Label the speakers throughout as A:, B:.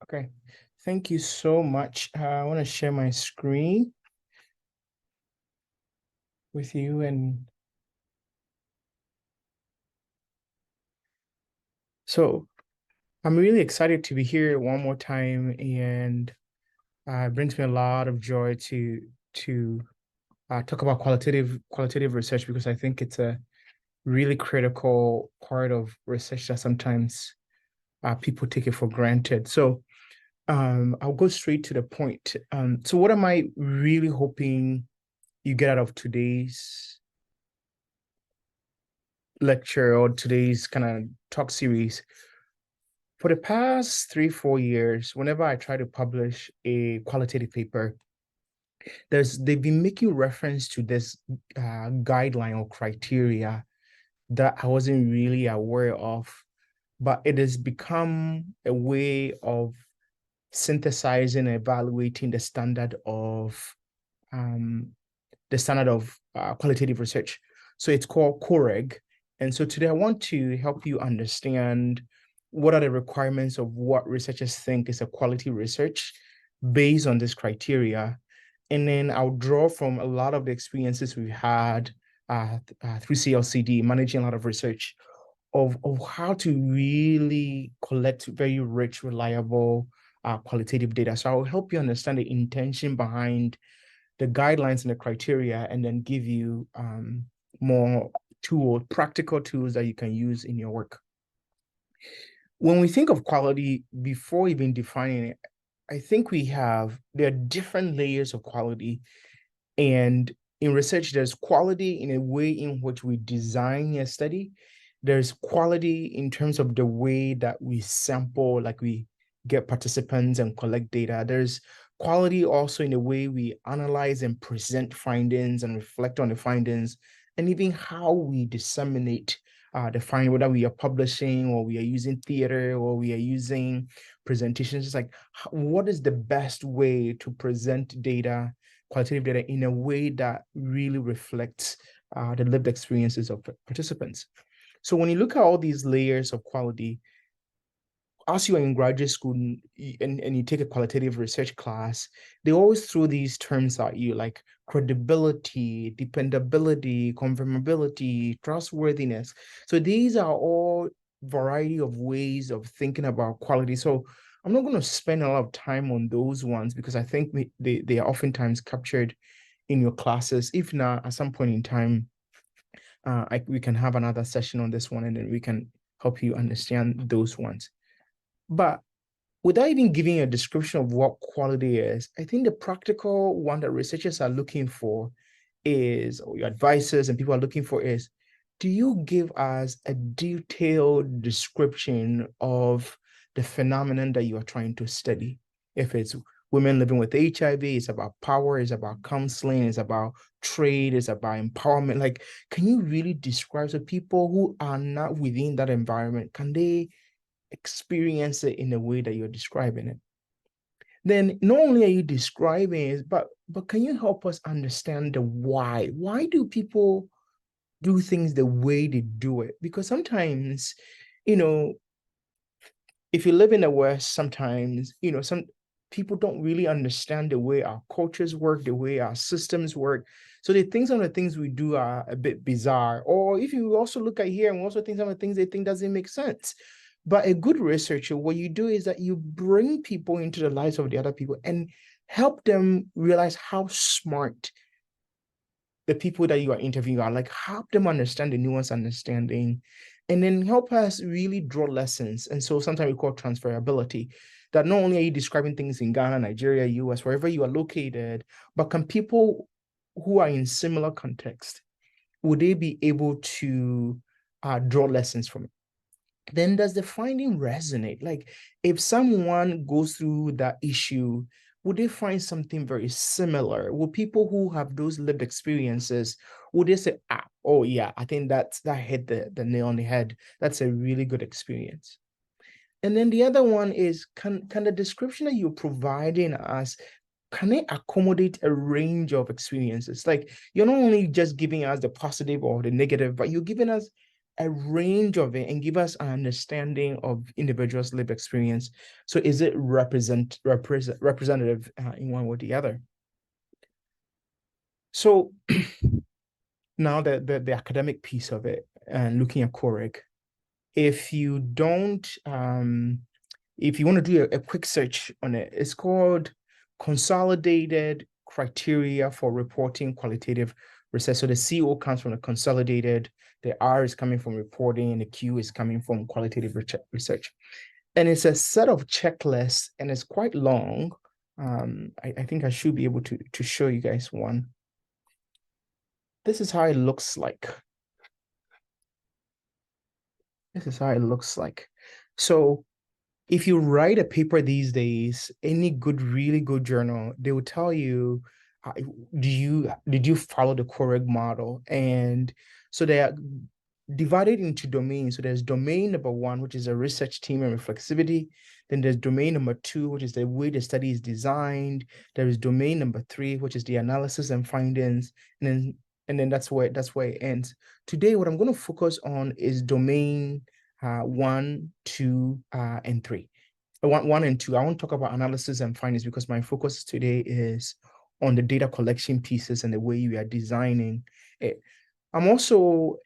A: Okay, thank you so much. I want to share my screen with you. And so I'm really excited to be here one more time, and it brings me a lot of joy to talk about qualitative research, because I think it's a really critical part of research that sometimes people take it for granted. So I'll go straight to the point. So what am I really hoping you get out of today's lecture or today's kind of talk series? For the past 3, 4 years, whenever I try to publish a qualitative paper, they've been making reference to this guideline or criteria that I wasn't really aware of, but it has become a way of synthesizing and evaluating um, the standard of qualitative research. So it's called COREG. And so today I want to help you understand what are the requirements of what researchers think is a quality research based on this criteria. And then I'll draw from a lot of the experiences we've had through Clcd, managing a lot of research of how to really collect very rich, reliable, qualitative data. So I'll help you understand the intention behind the guidelines and the criteria, and then give you more practical tools that you can use in your work. When we think of quality, before even defining it, I think there are different layers of quality. And in research, there's quality in a way in which we design a study. There's quality in terms of the way that we sample, like we get participants and collect data. There's quality also in the way we analyze and present findings and reflect on the findings, and even how we disseminate the finding, whether we are publishing or we are using theater or we are using presentations. It's like, what is the best way to present data, qualitative data, in a way that really reflects the lived experiences of participants? So when you look at all these layers of quality, as you are in graduate school and you take a qualitative research class, they always throw these terms at you like credibility, dependability, confirmability, trustworthiness. So these are all variety of ways of thinking about quality. So I'm not going to spend a lot of time on those ones, because I think they are oftentimes captured in your classes. If not, at some point in time, we can have another session on this one, and then we can help you understand those ones. But without even giving a description of what quality is, I think the practical one that researchers are looking for is, or your advisors and people are looking for is, do you give us a detailed description of the phenomenon that you are trying to study? If it's women living with HIV, it's about power, it's about counseling, it's about trade, it's about empowerment. Like, can you really describe, so people who are not within that environment, can they experience it in the way that you're describing it? Then not only are you describing it, but can you help us understand the why? Why do people do things the way they do it? Because sometimes, you know, if you live in the West, sometimes, some people don't really understand the way our cultures work, the way our systems work. So they think some of the things we do are a bit bizarre. Or if you also look at here and also think some of the things they think doesn't make sense. But a good researcher, what you do is that you bring people into the lives of the other people and help them realize how smart the people that you are interviewing are, like help them understand the nuanced understanding, and then help us really draw lessons. And so sometimes we call transferability, that not only are you describing things in Ghana, Nigeria, US, wherever you are located, but can people who are in similar context, would they be able to draw lessons from it? Then does the finding resonate? Like, if someone goes through that issue, would they find something very similar? Would people who have those lived experiences, would they say, oh yeah, I think that hit the nail on the head. That's a really good experience. And then the other one is, can the description that you're providing us, can it accommodate a range of experiences? Like, you're not only just giving us the positive or the negative, but you're giving us a range of it and give us an understanding of individuals' lived experience. So is it representative in one way or the other? So now the academic piece of it and looking at COREG, if you don't, if you want to do a quick search on it, it's called Consolidated Criteria for Reporting Qualitative Research. So the CO comes from the consolidated, the R is coming from reporting, and the Q is coming from qualitative research. And it's a set of checklists, and it's quite long. I think I should be able to show you guys one. This is how it looks like. This is how it looks like. So if you write a paper these days, any good, really good journal, they will tell you, did you follow the correct model? And so they are divided into domains. So there's domain number one, which is a research team and reflexivity. Then there's domain number two, which is the way the study is designed. There is domain number three, which is the analysis and findings. And then that's where it ends. Today, what I'm going to focus on is domain 1, 2, and 3. One and two. I won't talk about analysis and findings because my focus today is on the data collection pieces and the way we are designing it. I'm also,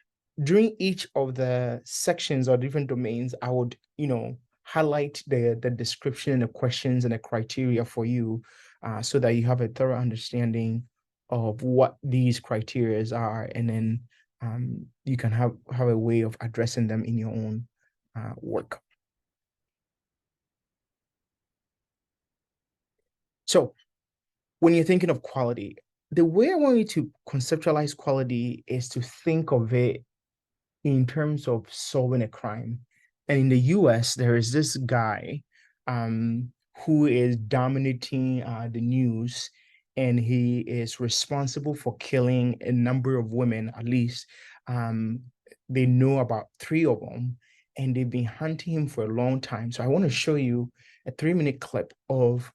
A: during each of the sections or different domains, I would, highlight the description, the questions, and the criteria for you, so that you have a thorough understanding of what these criteria are, and then you can have a way of addressing them in your own work. So when you're thinking of quality, the way I want you to conceptualize quality is to think of it in terms of solving a crime. And in the US, there is this guy who is dominating the news, and he is responsible for killing a number of women, at least. They know about 3 of them, and they've been hunting him for a long time. So I want to show you a 3-minute clip of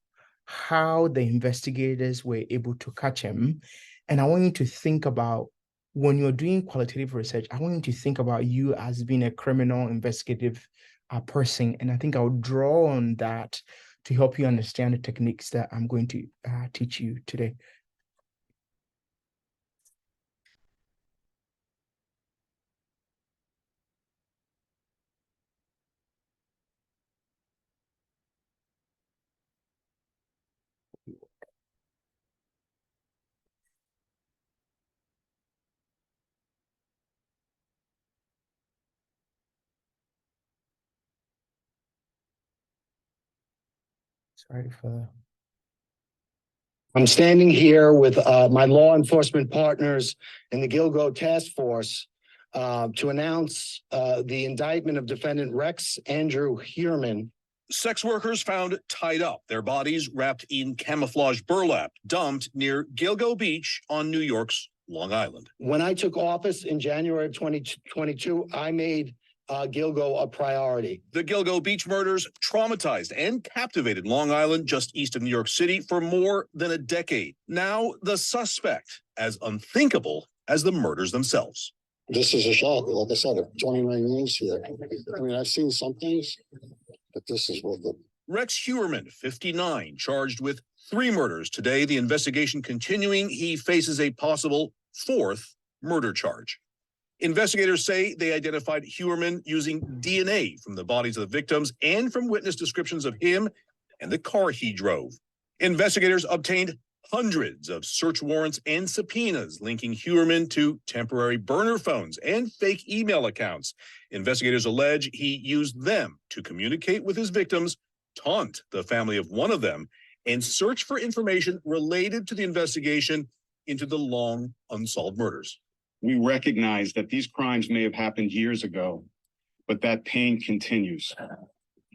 A: how the investigators were able to catch him. And I want you to think about, when you're doing qualitative research, I want you to think about you as being a criminal investigative person. And I think I'll draw on that to help you understand the techniques that I'm going to teach you today. Sorry for...
B: I'm standing here with my law enforcement partners in the Gilgo Task Force to announce the indictment of defendant Rex Andrew Heerman.
C: Sex workers found tied up, their bodies wrapped in camouflage burlap, dumped near Gilgo Beach on New York's Long Island.
B: When I took office in January of 2022, I made Gilgo a priority.
C: The Gilgo Beach murders traumatized and captivated Long Island, just east of New York City, for more than a decade. Now, the suspect as unthinkable as the murders themselves.
D: This is a shock. Like I said, 29 years here. I mean, I've seen some things, but this is what the...
C: Rex Heerman, 59, charged with 3 murders. Today, the investigation continuing. He faces a possible 4th murder charge. Investigators say they identified Heerman using DNA from the bodies of the victims and from witness descriptions of him and the car he drove. Investigators obtained hundreds of search warrants and subpoenas linking Heerman to temporary burner phones and fake email accounts. Investigators allege he used them to communicate with his victims, taunt the family of one of them, and search for information related to the investigation into the long unsolved murders.
E: We recognize that these crimes may have happened years ago, but that pain continues.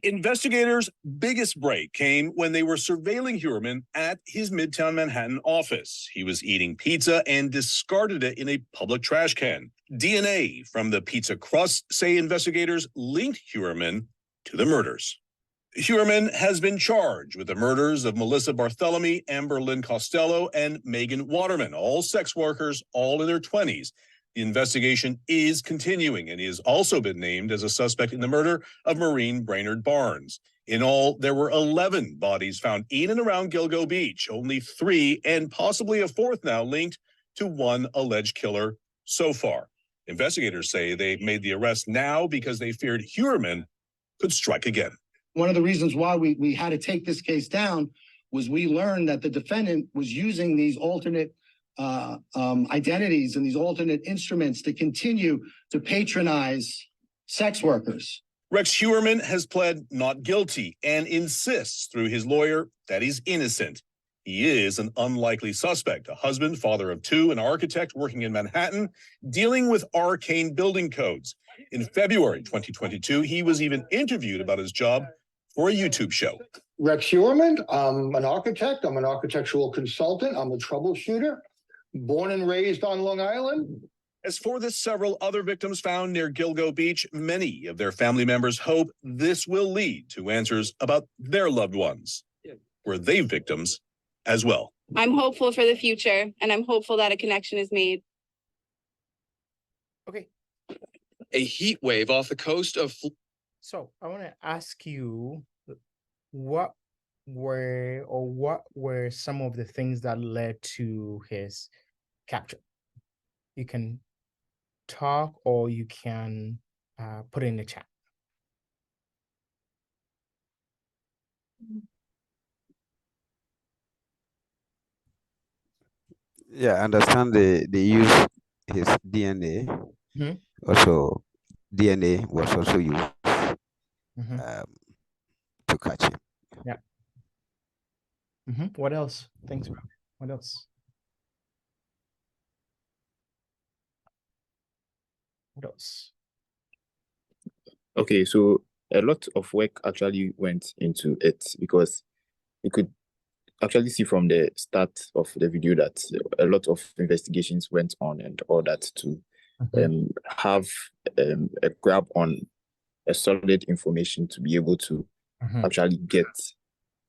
C: Investigators' biggest break came when they were surveilling Heerman at his Midtown Manhattan office. He was eating pizza and discarded it in a public trash can. DNA from the pizza crust, say investigators, linked Heerman to the murders. Heerman has been charged with the murders of Melissa Barthelemy, Amber Lynn Costello, and Megan Waterman, all sex workers, all in their 20s. The investigation is continuing, and he has also been named as a suspect in the murder of Maureen Brainerd Barnes. In all, there were 11 bodies found in and around Gilgo Beach, only 3 and possibly a 4th now linked to one alleged killer so far. Investigators say they made the arrest now because they feared Huerman could strike again.
B: One of the reasons why we had to take this case down was we learned that the defendant was using these alternate identities and these alternate instruments to continue to patronize sex workers.
C: Rex Huerman has pled not guilty and insists through his lawyer that he's innocent. He is an unlikely suspect, a husband, father of 2, an architect working in Manhattan, dealing with arcane building codes. In February 2022, he was even interviewed about his job for a YouTube show.
D: Rex Huerman, I'm an architect. I'm an architectural consultant. I'm a troubleshooter. Born and raised on Long Island.
C: As for the several other victims found near Gilgo Beach, many of their family members hope this will lead to answers about their loved ones. Were they victims as well?
F: I'm hopeful for the future, and I'm hopeful that a connection is made.
A: Okay.
G: A heat wave off the coast of
A: So I want to ask you, what were some of the things that led to his capture? You can talk or you can put it in the chat.
H: Yeah, I understand they use his DNA.
A: Mhm.
H: Also, DNA was also used
A: Mhm.
H: to catch him.
A: What else? Thanks, bro. What else? What else?
I: Okay, so a lot of work actually went into it because you could actually see from the start of the video that a lot of investigations went on and all that to have a grab on a solid information to be able to actually get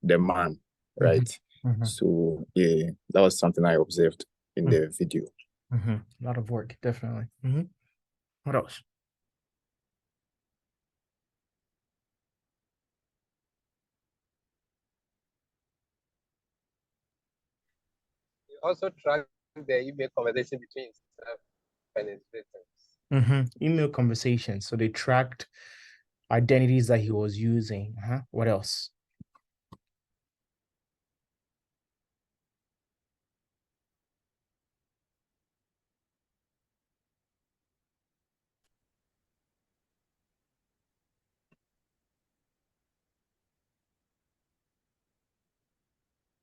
I: the man right. So yeah, that was something I observed in the video.
A: A lot of work, definitely. What else?
J: Also track the email conversation between himself and his victims.
A: Email conversations. So they tracked identities that he was using. What else?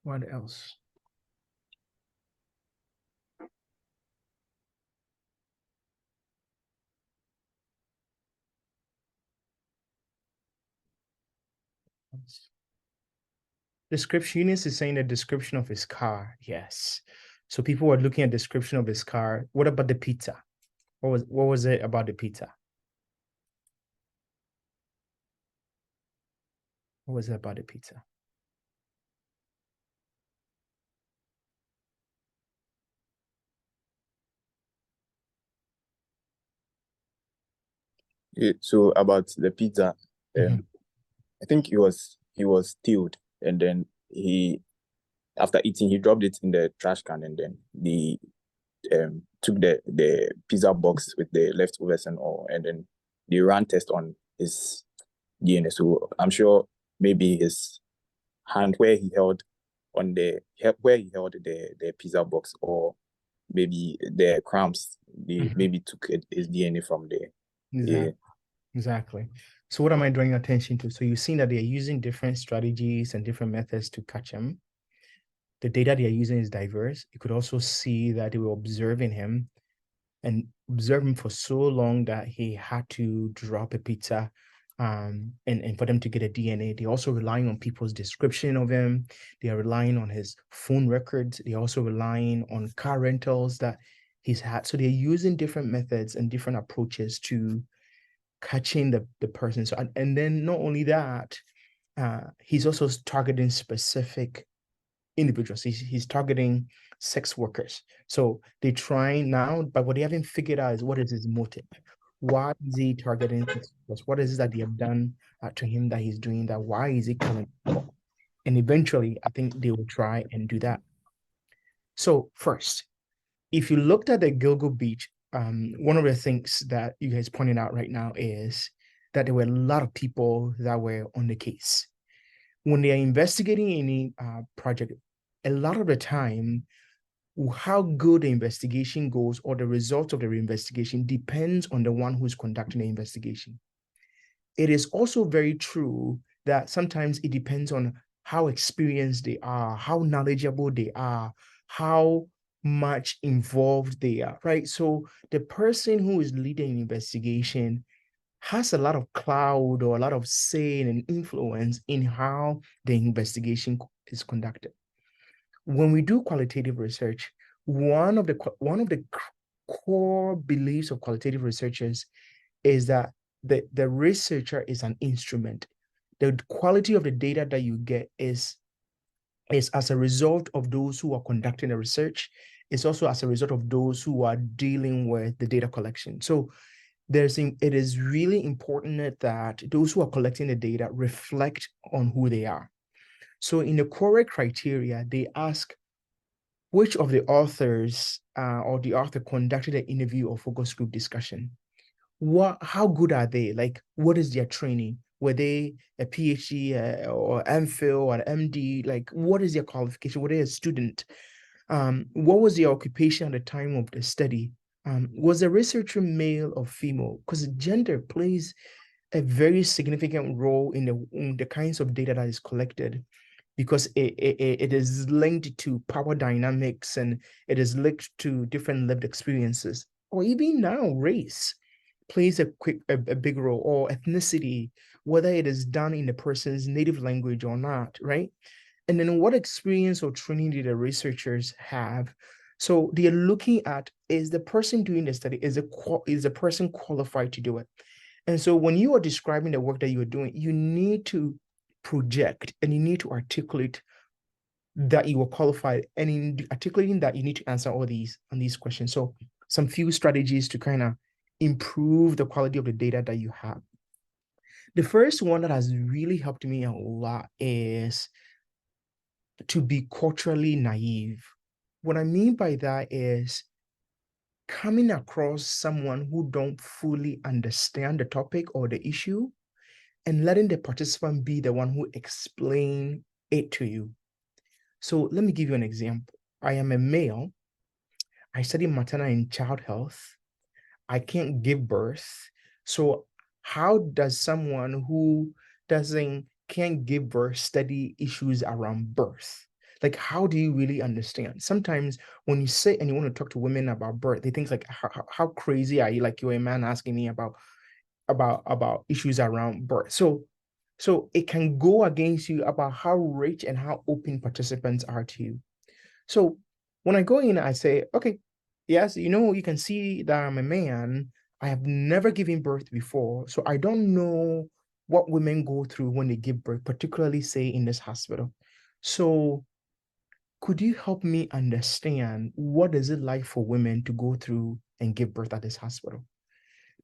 A: What else? Description. Eunice is saying the description of his car. Yes. So people were looking at description of his car. What about the pizza? What was it about the pizza? What was it about the pizza?
I: Yeah, so about the pizza, I think he was stilled, and then after eating he dropped it in the trash can, and then the took the pizza box with the leftovers and all, and then they ran test on his DNA. So I'm sure maybe his hand where he held the pizza box, or maybe the crumbs, they maybe took his DNA from there.
A: Exactly. So what am I drawing attention to? So you've seen that they're using different strategies and different methods to catch him. The data they're using is diverse. You could also see that they were observing him and observing for so long that he had to drop a pizza and for them to get a DNA. They're also relying on people's description of him. They are relying on his phone records. They're also relying on car rentals that he's had. So they're using different methods and different approaches to catching the person. So and then not only that, he's also targeting specific individuals. He's targeting sex workers. So they try now, but what they haven't figured out is what is his motive. Why is he targeting sex workers? What is it that they have done to him that he's doing that? Why is he killing people? And eventually, I think they will try and do that. So first, if you looked at the Gilgo Beach, one of the things that you guys pointed out right now is that there were a lot of people that were on the case. When they are investigating any project, a lot of the time, how good the investigation goes or the result of the investigation depends on the one who's conducting the investigation. It is also very true that sometimes it depends on how experienced they are, how knowledgeable they are, how much involved they are, right? So the person who is leading an investigation has a lot of clout or a lot of say and influence in how the investigation is conducted. When we do qualitative research, one of the core beliefs of qualitative researchers is that the researcher is an instrument. The quality of the data that you get is as a result of those who are conducting the research. It's also as a result of those who are dealing with the data collection. So it is really important that those who are collecting the data reflect on who they are. So in the core criteria, they ask which of the authors or the author conducted an interview or focus group discussion. How good are they? Like, what is their training? Were they a PhD or MPhil or MD? Like, what is their qualification? Were they a student? What was their occupation at the time of the study? Was the researcher male or female? Because gender plays a very significant role in the kinds of data that is collected, because it is linked to power dynamics and it is linked to different lived experiences, or even now race plays a big role, or ethnicity, whether it is done in the person's native language or not, right? And then what experience or training did the researchers have? So they are looking at, is the person doing the study, is the person qualified to do it? And so when you are describing the work that you are doing, you need to project and you need to articulate that you are qualified, and in articulating that you need to answer all these questions. So some few strategies to kind of improve the quality of the data that you have. The first one that has really helped me a lot is to be culturally naive. What I mean by that is coming across someone who don't fully understand the topic or the issue and letting the participant be the one who explain it to you. So let me give you an example. I am a male. I study maternal and child health. I can't give birth. So how does someone who can't give birth study issues around birth? Like, how do you really understand? Sometimes when you sit and you want to talk to women about birth, they think like, how crazy are you? Like, you're a man asking me about issues around birth. So it can go against you about how rich and how open participants are to you. So when I go in, I say, okay, yes, you can see that I'm a man. I have never given birth before, so I don't know what women go through when they give birth, particularly say in this hospital. So could you help me understand what is it like for women to go through and give birth at this hospital?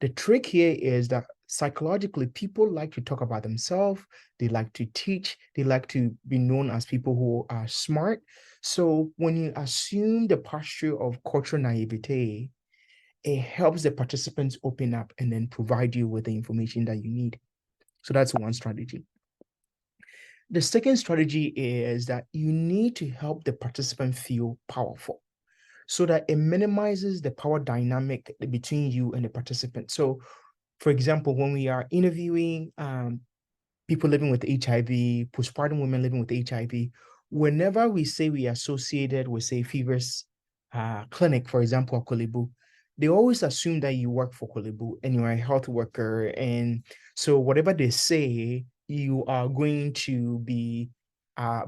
A: The trick here is that psychologically, people like to talk about themselves. They like to teach. They like to be known as people who are smart. So when you assume the posture of cultural naivete, it helps the participants open up and then provide you with the information that you need. So that's one strategy. The second strategy is that you need to help the participant feel powerful so that it minimizes the power dynamic between you and the participant. So for example, when we are interviewing people living with HIV, postpartum women living with HIV, whenever we say we are associated with, say, Fever's clinic, for example, Kolebu, they always assume that you work for Kolebu and you're a health worker. And so whatever they say, you are going to be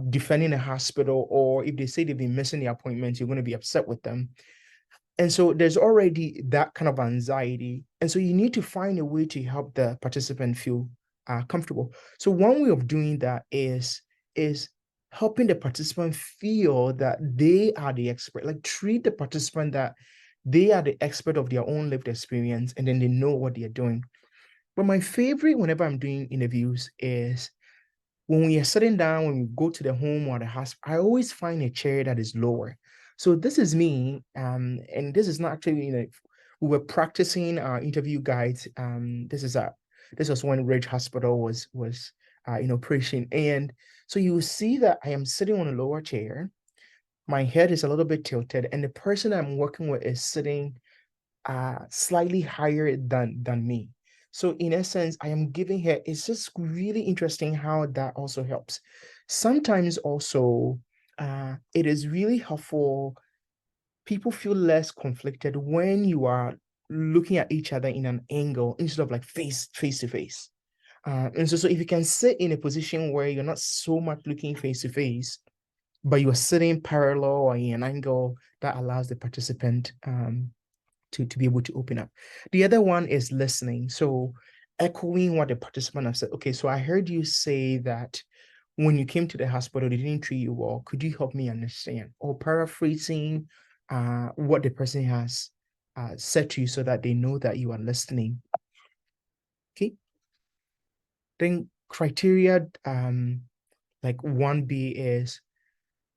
A: defending a hospital, or if they say they've been missing the appointments, you're going to be upset with them. And so there's already that kind of anxiety. And so you need to find a way to help the participant feel comfortable. So one way of doing that is helping the participant feel that they are the expert, like treat the participant that they are the expert of their own lived experience, and then they know what they're doing. But my favorite whenever I'm doing interviews is when we are sitting down, when we go to the home or the house, I always find a chair that is lower. So this is me, and this is not actually, we were practicing our interview guides. This was when Ridge Hospital was in operation, and so you will see that I am sitting on a lower chair. My head is a little bit tilted, and the person I'm working with is sitting slightly higher than me. So in essence, I am giving her, it's just really interesting how that also helps. Sometimes also, it is really helpful. People feel less conflicted when you are looking at each other in an angle instead of like face to face. And so if you can sit in a position where you're not so much looking face to face, but you're sitting parallel or in an angle that allows the participant to be able to open up. The other one is listening. So echoing what the participant have said. Okay, so I heard you say that when you came to the hospital, they didn't treat you well. Could you help me understand? Or paraphrasing what the person has said to you so that they know that you are listening. Okay. Then criteria like 1B is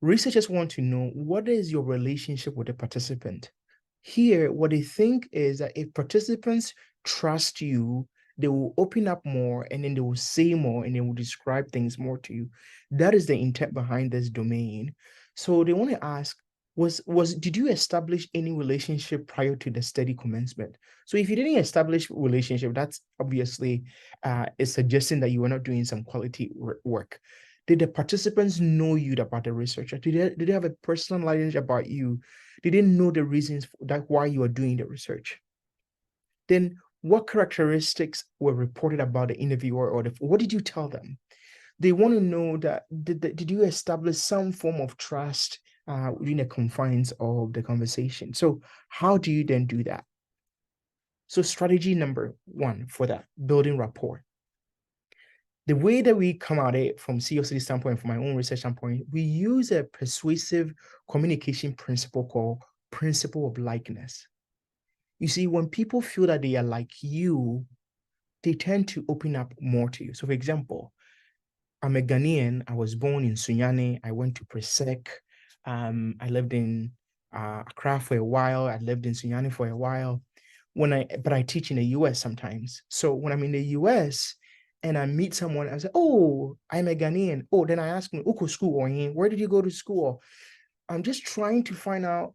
A: researchers want to know what is your relationship with the participant. Here, what they think is that if participants trust you, they will open up more and then they will say more and they will describe things more to you. That is the intent behind this domain. So they want to ask, did you establish any relationship prior to the study commencement? So if you didn't establish relationship, that's obviously is suggesting that you were not doing some quality work. Did the participants know you about the research? Did they have a personal knowledge about you? They didn't know the reasons why you are doing the research. Then what characteristics were reported about the interviewer, or what did you tell them? They want to know that did you establish some form of trust within the confines of the conversation? So how do you then do that? So strategy number 1 for that, building rapport. The way that we come at it from COCD standpoint, from my own research standpoint, we use a persuasive communication principle called principle of likeness. You see, when people feel that they are like you, they tend to open up more to you. So for example, I'm a Ghanaian. I was born in Sunyani. I went to Presec. I lived in Accra for a while. I lived in Sunyani for a while. But I teach in the US sometimes. So when I'm in the US and I meet someone, I say, "Oh, I'm a Ghanaian." Oh, then I ask them, "Uko school or where did you go to school?" I'm just trying to find out,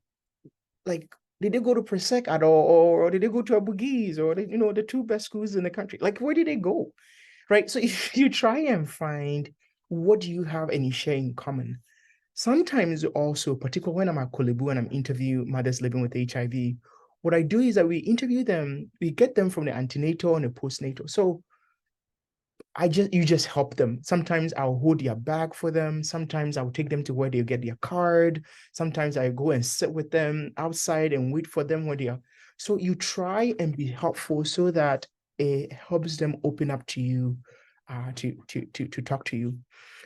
A: like, did they go to Presec at all, or did they go to Abugi's, or the two best schools in the country? Like, where did they go? Right? So if you try and find what do you have and you share in common. Sometimes also, particularly when I'm at Kolebu and I'm interviewing mothers living with HIV, what I do is that we interview them, we get them from the antenatal and the postnatal. So you just help them. Sometimes I'll hold their bag for them. Sometimes I'll take them to where they get their card. Sometimes I go and sit with them outside and wait for them when they are. So you try and be helpful so that it helps them open up to you, to talk to you.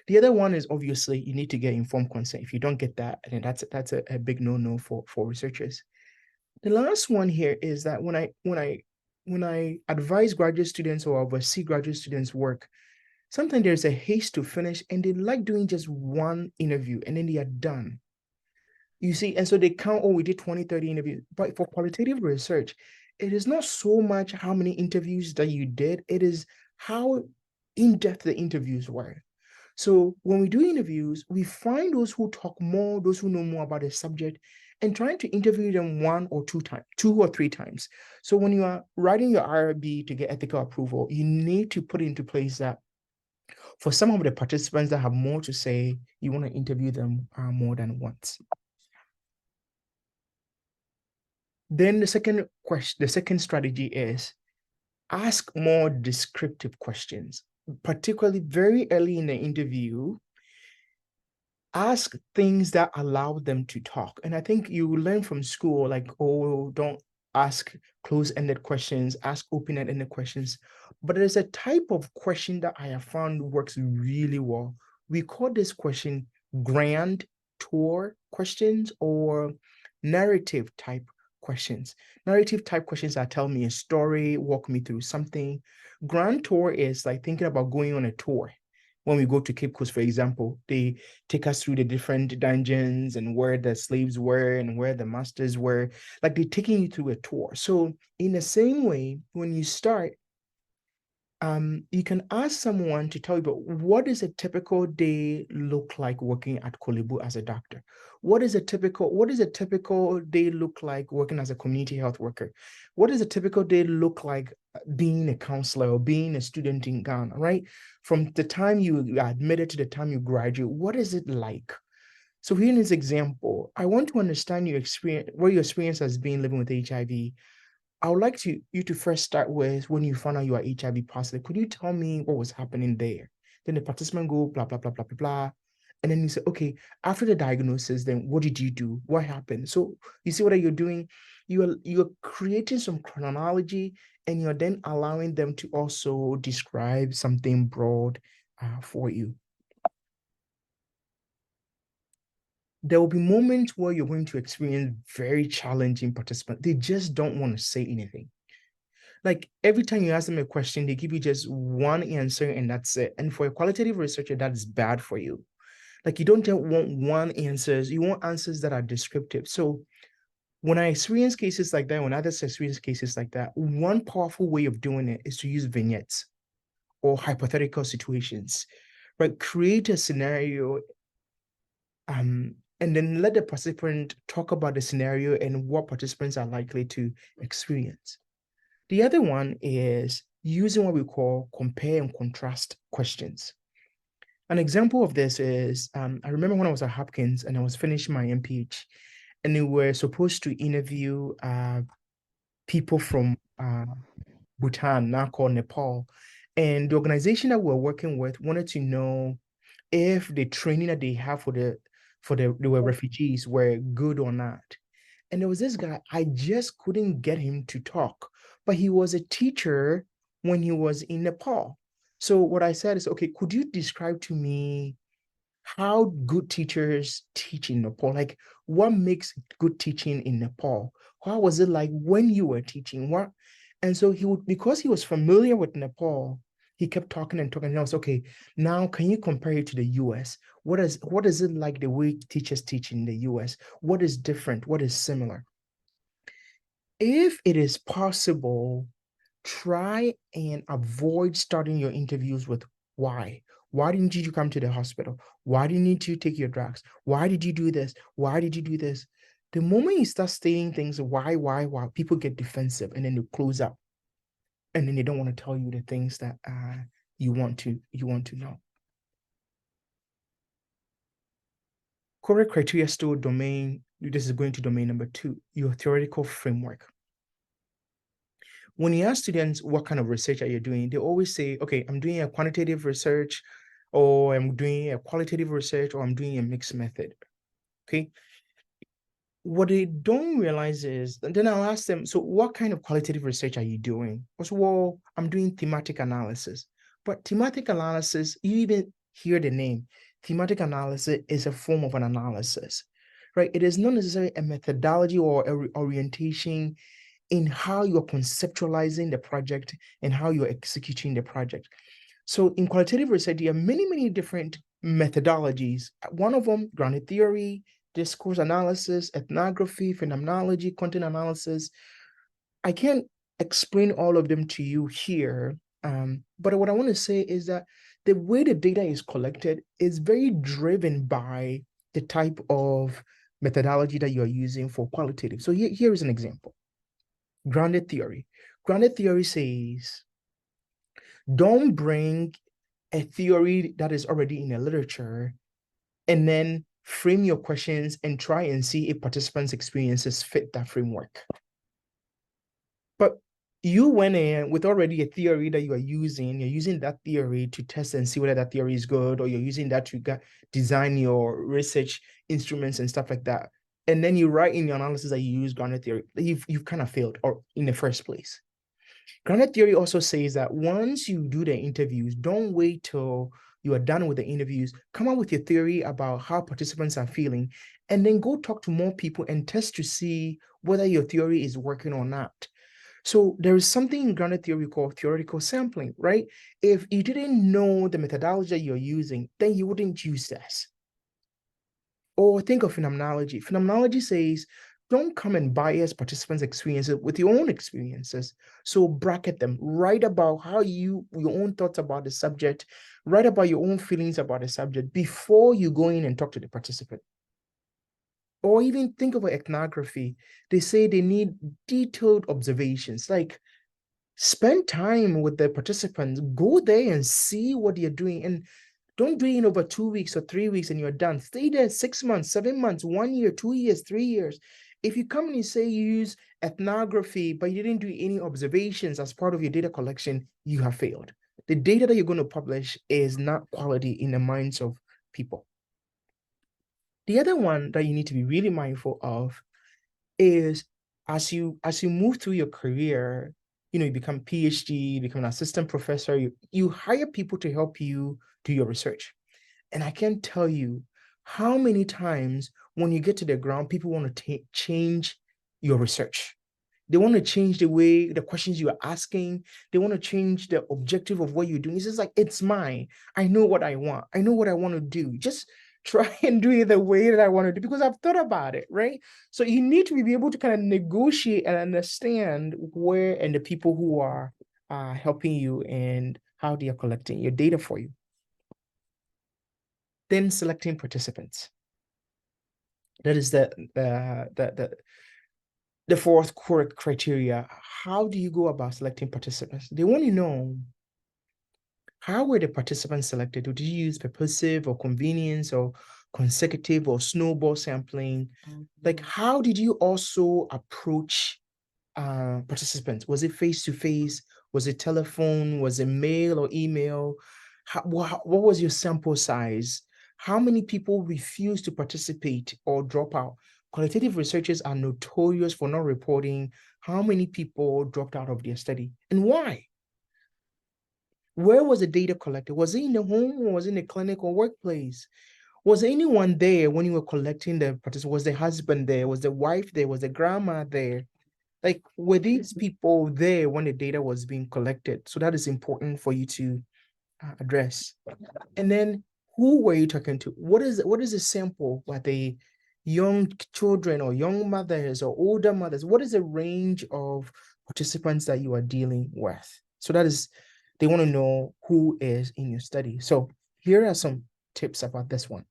A: The other one is obviously you need to get informed consent. If you don't get that, then that's a big no-no for researchers. The last one here is that when I advise graduate students or oversee graduate students' work, sometimes there's a haste to finish and they like doing just one interview and then they are done. You see, and so they count, oh, we did 20, 30 interviews. But for qualitative research, it is not so much how many interviews that you did, it is how in-depth the interviews were. So when we do interviews, we find those who talk more, those who know more about the subject, and trying to interview them 1 or 2 times, 2 or 3 times. So when you are writing your IRB to get ethical approval, you need to put into place that for some of the participants that have more to say, you want to interview them more than once. Then the second strategy is ask more descriptive questions, particularly very early in the interview. Ask things that allow them to talk. And I think you learn from school, like, oh, don't ask close-ended questions, ask open-ended questions. But there's a type of question that I have found works really well. We call this question grand tour questions or narrative type questions. Narrative type questions are tell me a story, walk me through something. Grand tour is like thinking about going on a tour. When we go to Cape Coast, for example, they take us through the different dungeons and where the slaves were and where the masters were. Like they're taking you through a tour. So in the same way, when you start, you can ask someone to tell you, but what does a typical day look like working at Kolebu as a doctor? What is a typical day look like working as a community health worker? What does a typical day look like being a counselor or being a student in Ghana, right? From the time you are admitted to the time you graduate, what is it like? So here in this example, I want to understand your experience, what your experience has been living with HIV. I would like you to first start with when you found out you are HIV positive. Could you tell me what was happening there? Then the participant go blah blah blah blah blah blah, and then you say, okay, after the diagnosis, then what did you do? What happened? So you see what you're doing? You're creating some chronology, and you're then allowing them to also describe something broad for you. There will be moments where you're going to experience very challenging participants. They just don't want to say anything. Like every time you ask them a question, they give you just one answer and that's it. And for a qualitative researcher, that is bad for you. Like you don't just want one answers, you want answers that are descriptive. So when I experience cases like that, when others experience cases like that, one powerful way of doing it is to use vignettes or hypothetical situations, right? Create a scenario and then let the participant talk about the scenario and what participants are likely to experience. The other one is using what we call compare and contrast questions. An example of this is, I remember when I was at Hopkins and I was finishing my MPH, and we were supposed to interview people from Bhutan, now called Nepal. And the organization that we're working with wanted to know if the training that they have they were refugees were good or not. And there was this guy, I just couldn't get him to talk, but he was a teacher when he was in Nepal. So what I said is, okay, could you describe to me how good teachers teach in Nepal? Like what makes good teaching in Nepal? How was it like when you were teaching? What? And so he would, because he was familiar with Nepal, he kept talking and talking. And I was okay. Now, can you compare it to the US? What is it like the way teachers teach in the US? What is different? What is similar? If it is possible, try and avoid starting your interviews with why. Why didn't you come to the hospital? Why didn't you take your drugs? Why did you do this? Why did you do this? The moment you start saying things, why, people get defensive and then they close up. And then they don't want to tell you the things that you want to know. Correct criteria still domain. This is going to domain number 2, your theoretical framework. When you ask students what kind of research are you doing, they always say, okay, I'm doing a quantitative research, or I'm doing a qualitative research, or I'm doing a mixed method. Okay. What they don't realize is, and then I'll ask them, so what kind of qualitative research are you doing? Also, well, I'm doing thematic analysis. But thematic analysis, you even hear the name. Thematic analysis is a form of an analysis, right? It is not necessarily a methodology or a orientation in how you're conceptualizing the project and how you're executing the project. So in qualitative research, there are many, many different methodologies. One of them, grounded theory, discourse analysis, ethnography, phenomenology, content analysis. I can't explain all of them to you here, but what I want to say is that the way the data is collected is very driven by the type of methodology that you're using for qualitative. So here is an example. Grounded theory. Grounded theory says, don't bring a theory that is already in the literature and then frame your questions and try and see if participants' experiences fit that framework. But you went in with already a theory that you are using. You're using that theory to test and see whether that theory is good, or you're using that to design your research instruments and stuff like that. And then you write in your analysis that you use grounded theory. You've kind of failed, or in the first place. Grounded theory also says that once you do the interviews, don't wait till you are done with the interviews, come up with your theory about how participants are feeling, and then go talk to more people and test to see whether your theory is working or not. So there is something in grounded theory called theoretical sampling, right? If you didn't know the methodology you're using, then you wouldn't use this. Or think of phenomenology. Phenomenology says, don't come and bias participants' experiences with your own experiences. So bracket them, write about how your own thoughts about the subject, write about your own feelings about the subject before you go in and talk to the participant. Or even think of ethnography. They say they need detailed observations, like spend time with the participants, go there and see what they're doing. And don't do it in over 2 weeks or 3 weeks and you're done. Stay there 6 months, 7 months, 1 year, 2 years, 3 years. If you come and you say you use ethnography, but you didn't do any observations as part of your data collection, you have failed. The data that you're going to publish is not quality in the minds of people. The other one that you need to be really mindful of is as you move through your career, you become PhD, you become an assistant professor, you hire people to help you do your research. And I can't tell you how many times when you get to the ground, people want to change your research. They want to change the way, the questions you are asking. They want to change the objective of what you're doing. It's just like, it's mine. I know what I want. I know what I want to do. Just try and do it the way that I want to do because I've thought about it, right? So you need to be able to kind of negotiate and understand where and the people who are helping you and how they are collecting your data for you. Then selecting participants. That is the fourth core criteria. How do you go about selecting participants? They want to know, how were the participants selected? Did you use purposive or convenience or consecutive or snowball sampling? Like, how did you also approach participants? Was it face-to-face? Was it telephone? Was it mail or email? What was your sample size? How many people refused to participate or drop out? Qualitative researchers are notorious for not reporting how many people dropped out of their study and why. Where was the data collected? Was it in the home or was it in the clinic or workplace? Was anyone there when you were collecting the participants? Was the husband there? Was the wife there? Was the grandma there? Like, were these people there when the data was being collected? So that is important for you to address. And then, who were you talking to? What is the sample? Were they young children or young mothers or older mothers? What is the range of participants that you are dealing with? So that is, they want to know who is in your study. So here are some tips about this one.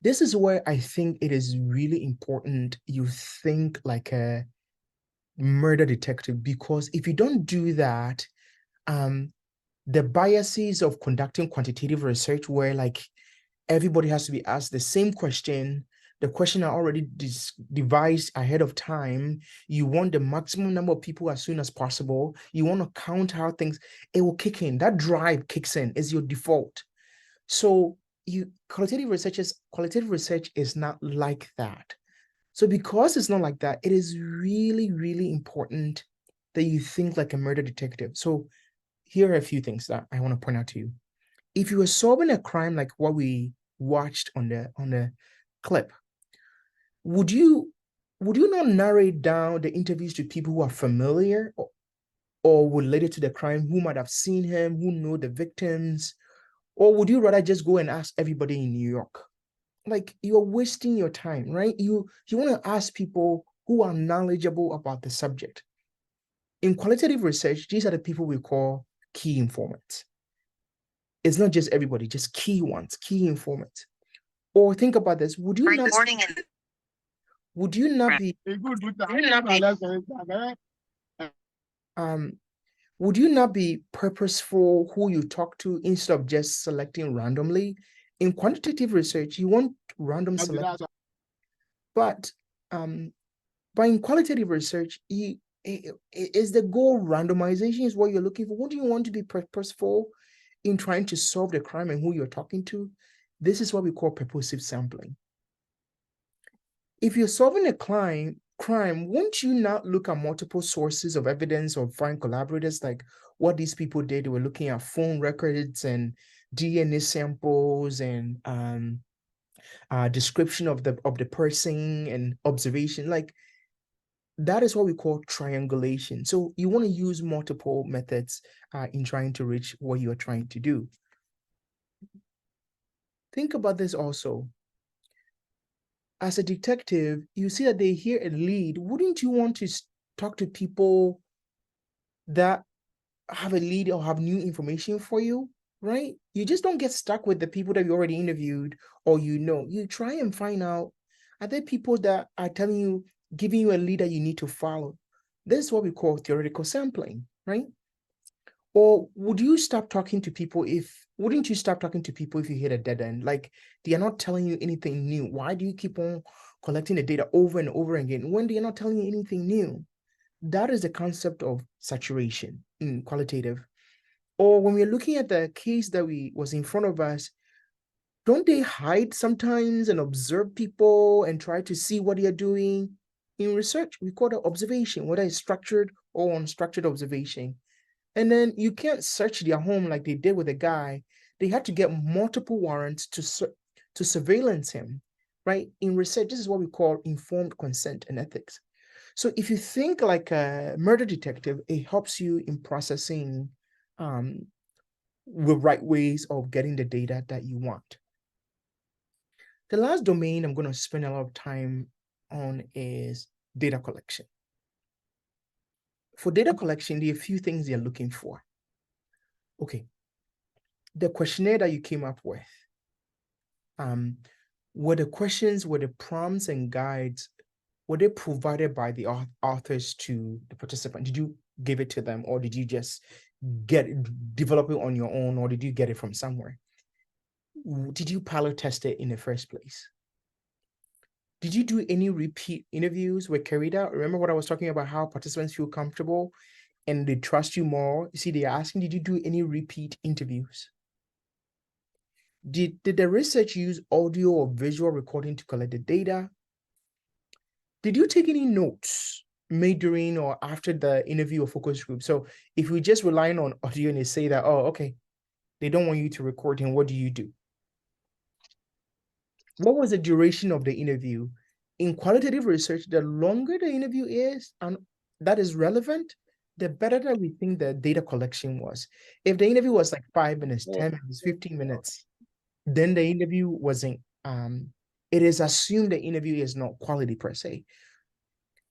A: This is where I think it is really important you think like a murder detective, because if you don't do that, the biases of conducting quantitative research where like everybody has to be asked the same question, the question are already devised ahead of time, you want the maximum number of people as soon as possible, you want to count how things, it will kick in, that drive kicks in, is your default. So qualitative research is not like that. So because it's not like that, it is really, really important that you think like a murder detective. So here are a few things that I want to point out to you. If you were solving a crime like what we watched on the clip, would you not narrow down the interviews to people who are familiar or related to the crime, who might have seen him, who know the victims? Or would you rather just go and ask everybody in New York? Like, you're wasting your time, right? You want to ask people who are knowledgeable about the subject. In qualitative research, these are the people we call key informants. It's not just everybody, just key ones, key informants. Or think about this: would you not be would you not be purposeful who you talk to instead of just selecting randomly? In quantitative research, you want random selection, but in qualitative research, is the goal randomization is what you're looking for? What do you want to be purposeful in trying to solve the crime and who you're talking to? This is what we call purposive sampling. If you're solving a crime crime, won't you not look at multiple sources of evidence or find collaborators, like what these people did? They were looking at phone records and DNA samples and description of the person and observation. Like, that is what we call triangulation. So you want to use multiple methods in trying to reach what you are trying to do. Think about this also. As a detective, you see that they hear a lead. Wouldn't you want to talk to people that have a lead or have new information for you, right? You just don't get stuck with the people that you already interviewed or You try and find out, are there people that are telling you, giving you a lead that you need to follow? This is what we call theoretical sampling, right? Or wouldn't you stop talking to people if you hit a dead end? Like, they are not telling you anything new. Why do you keep on collecting the data over and over again when they are not telling you anything new? That is the concept of saturation in qualitative. Or when we're looking at the case that was in front of us, don't they hide sometimes and observe people and try to see what they are doing? In research, we call that observation, whether it's structured or unstructured observation. And then you can't search their home like they did with a guy. They had to get multiple warrants to surveillance him, right? In research, this is what we call informed consent and ethics. So if you think like a murder detective, it helps you in processing the right ways of getting the data that you want. The last domain I'm going to spend a lot of time on is data collection. For data collection, there are a few things they're looking for. Okay, the questionnaire that you came up with, were the questions, were the prompts and guides, were they provided by the authors to the participant? Did you give it to them, or did you just develop it on your own, or did you get it from somewhere? Did you pilot test it in the first place? Did you do any repeat interviews were carried out? Remember what I was talking about, how participants feel comfortable and they trust you more? You see, they're asking, did you do any repeat interviews? Did the research use audio or visual recording to collect the data? Did you take any notes made during or after the interview or focus group? So if we're just relying on audio and they say that, oh, okay, they don't want you to record him, what do you do? What was the duration of the interview? In qualitative research, the longer the interview is, and that is relevant, the better that we think the data collection was. If the interview was like 5 minutes, 10 minutes, 15 minutes, then the interview wasn't, it is assumed the interview is not quality per se.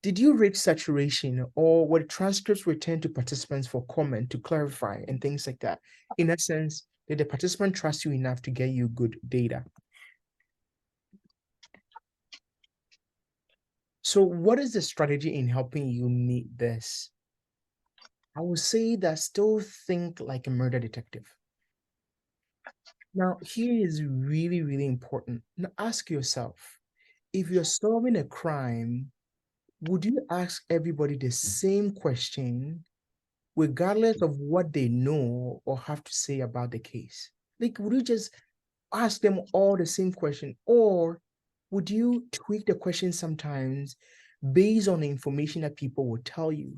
A: Did you reach saturation, or were transcripts returned to participants for comment, to clarify, and things like that? In essence, did the participant trust you enough to get you good data? So what is the strategy in helping you meet this? I would say that still think like a murder detective. Now, here is really, really important. Now, ask yourself, if you're solving a crime, would you ask everybody the same question, regardless of what they know or have to say about the case? Like, would you just ask them all the same question, or would you tweak the question sometimes based on the information that people will tell you?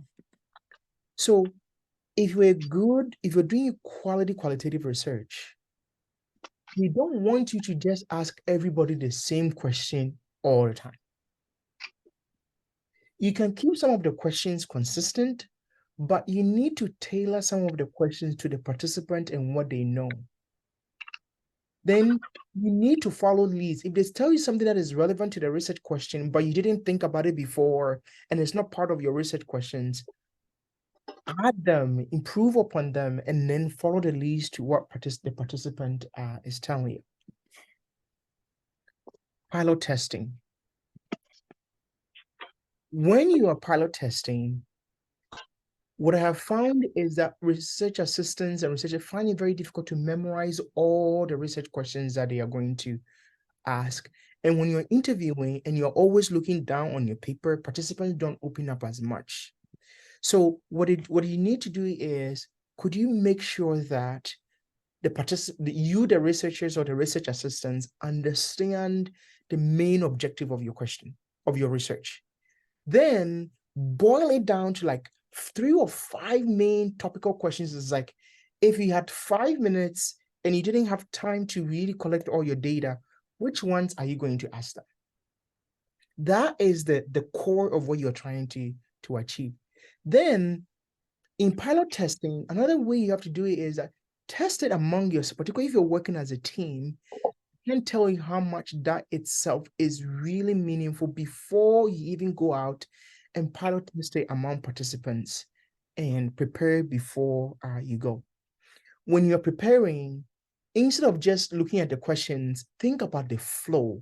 A: So if you're doing qualitative research, we don't want you to just ask everybody the same question all the time. You can keep some of the questions consistent, but you need to tailor some of the questions to the participant and what they know. Then you need to follow leads. If they tell you something that is relevant to the research question, but you didn't think about it before, and it's not part of your research questions, add them, improve upon them, and then follow the leads to what the participant is telling you. Pilot testing. When you are pilot testing, what I have found is that research assistants and researchers find it very difficult to memorize all the research questions that they are going to ask. And when you're interviewing and you're always looking down on your paper, participants don't open up as much. So what you need to do is, could you make sure that the researchers or the research assistants understand the main objective of your question, of your research? Then boil it down to like 3 or 5 main topical questions. It's like, if you had 5 minutes and you didn't have time to really collect all your data, which ones are you going to ask them? That is the core of what you're trying to achieve. Then in pilot testing, another way you have to do it is that test it among yourself, particularly if you're working as a team. I can't tell you how much that itself is really meaningful before you even go out and pilot test it among participants and prepare before you go. When you're preparing, instead of just looking at the questions, think about the flow.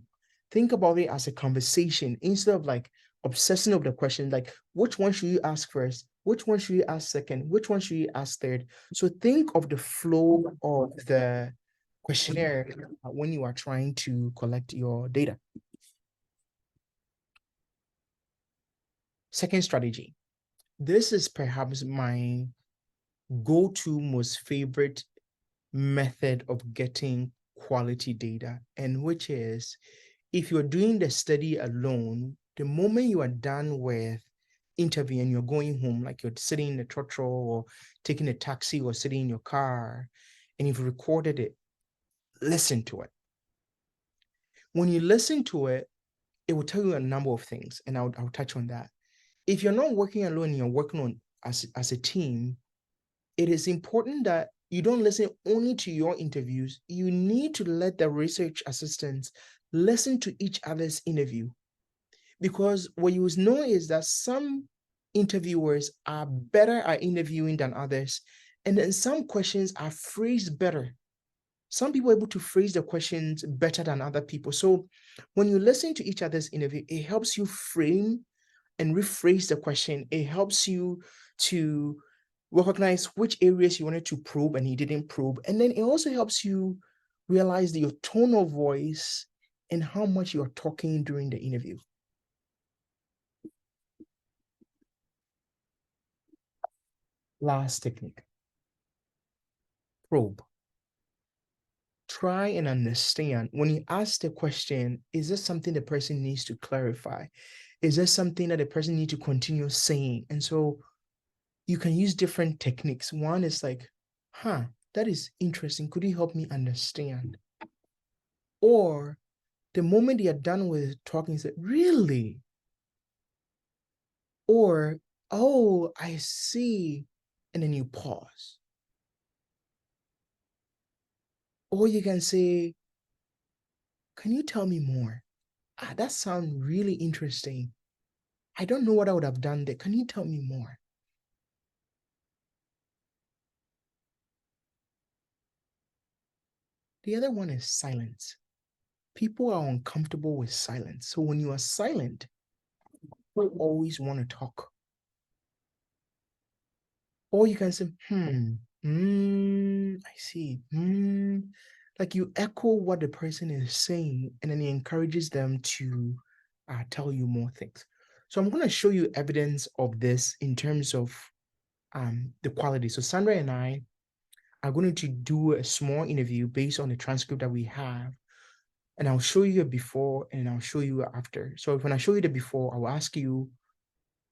A: Think about it as a conversation instead of like obsessing over the question, like which one should you ask first? Which one should you ask second? Which one should you ask third? So think of the flow of the questionnaire when you are trying to collect your data. Second strategy. This is perhaps my go-to most favorite method of getting quality data, and which is, if you're doing the study alone, the moment you are done with interviewing, you're going home, like you're sitting in the trotro or taking a taxi or sitting in your car, and you've recorded it, listen to it. When you listen to it, it will tell you a number of things, and I'll touch on that. If you're not working alone, you're working on as a team, it is important that you don't listen only to your interviews. You need to let the research assistants listen to each other's interview. Because what you know is that some interviewers are better at interviewing than others. And then some questions are phrased better. Some people are able to phrase the questions better than other people. So when you listen to each other's interview, it helps you frame and rephrase the question. It helps you to recognize which areas you wanted to probe and you didn't probe. And then it also helps you realize your tone of voice and how much you're talking during the interview. Last technique. Probe. Try and understand when you ask the question, is this something the person needs to clarify? Is there something that the person needs to continue saying? And so you can use different techniques. One is like, that is interesting. Could you help me understand? Or the moment you're done with talking, say, really? Or, oh, I see. And then you pause. Or you can say, can you tell me more? That sounds really interesting. I don't know what I would have done there. Can you tell me more? The other one is silence. People are uncomfortable with silence. So when you are silent, people always want to talk. Or you can say, I see. Like you echo what the person is saying, and then it encourages them to tell you more things. So I'm going to show you evidence of this in terms of the quality. So Sandra and I are going to do a small interview based on the transcript that we have. And I'll show you a before and I'll show you after. So when I show you the before, I will ask you,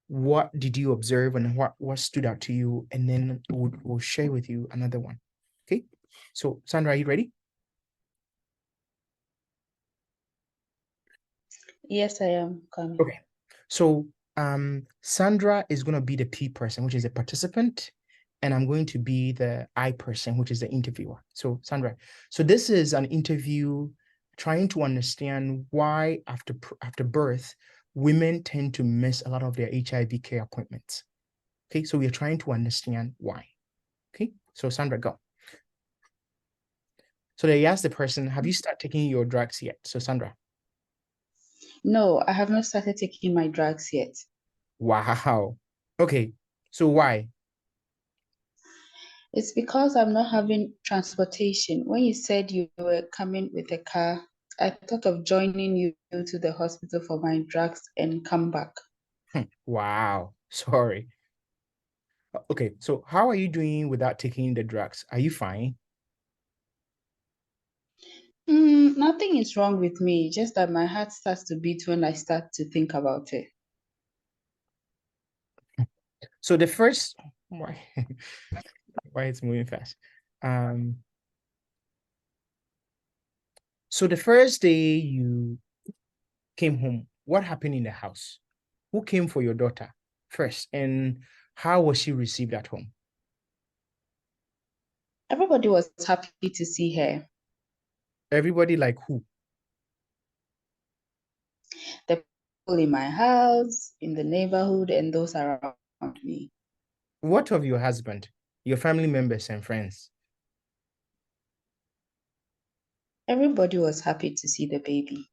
A: what did you observe and what stood out to you? And then we'll share with you another one. Okay. So Sandra, are you ready?
K: Yes, I am coming.
A: Okay. So Sandra is going to be the P person, which is a participant, and I'm going to be the I person, which is the interviewer. So Sandra, so this is an interview trying to understand why after birth, women tend to miss a lot of their HIV care appointments. Okay, so we are trying to understand why. Okay, so Sandra, go. So they asked the person, have you started taking your drugs yet? So Sandra.
K: No, I have not started taking my drugs yet.
A: Wow. Okay, so why?
K: It's because I'm not having transportation. When you said you were coming with a car, I thought of joining you to the hospital for my drugs and come back.
A: Wow, sorry. Okay, so how are you doing without taking the drugs? Are you fine?
K: Nothing is wrong with me, just that my heart starts to beat when I start to think about it.
A: So the first, why, why it's moving fast. So the first day you came home, what happened in the house? Who came for your daughter first, and how was she received at home?
K: Everybody was happy to see her.
A: Everybody like who?
K: The people in my house, in the neighborhood, and those around me.
A: What of your husband, your family members and friends?
K: Everybody was happy to see the baby.